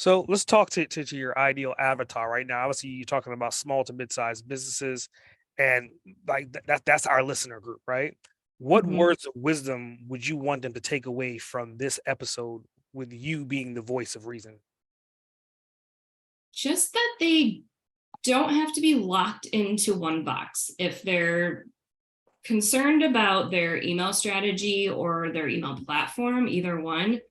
So let's talk to your ideal avatar right now. Obviously, you're talking about small to mid-sized businesses, and like that's our listener group, right? What Mhm. words of wisdom would you want them to take away from this episode with you being the voice of reason? Just that they don't have to be locked into one box. If they're concerned about their email strategy or their email platform, either one,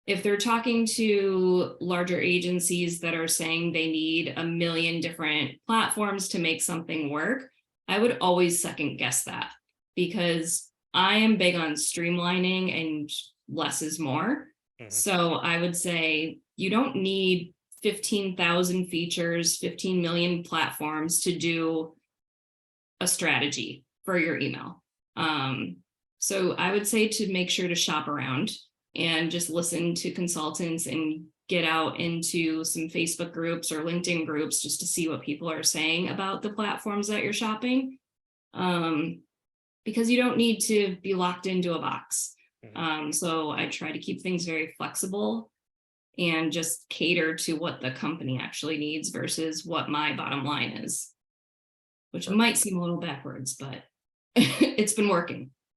if they're talking to larger agencies that are saying they need a million different platforms to make something work, I would always second guess that because I am big on streamlining and less is more. Mhm. So I would say you don't need 15,000 features, 15 million platforms to do a strategy for your email. Um, so I would say to make sure to shop around and just listen to consultants and get out into some Facebook groups or LinkedIn groups just to see what people are saying about the platforms that you're shopping. Um, because you don't need to be locked into a box. Mhm. So I try to keep things very flexible and just cater to what the company actually needs versus what my bottom line is, which Per- might seem a little backwards, but it's been working.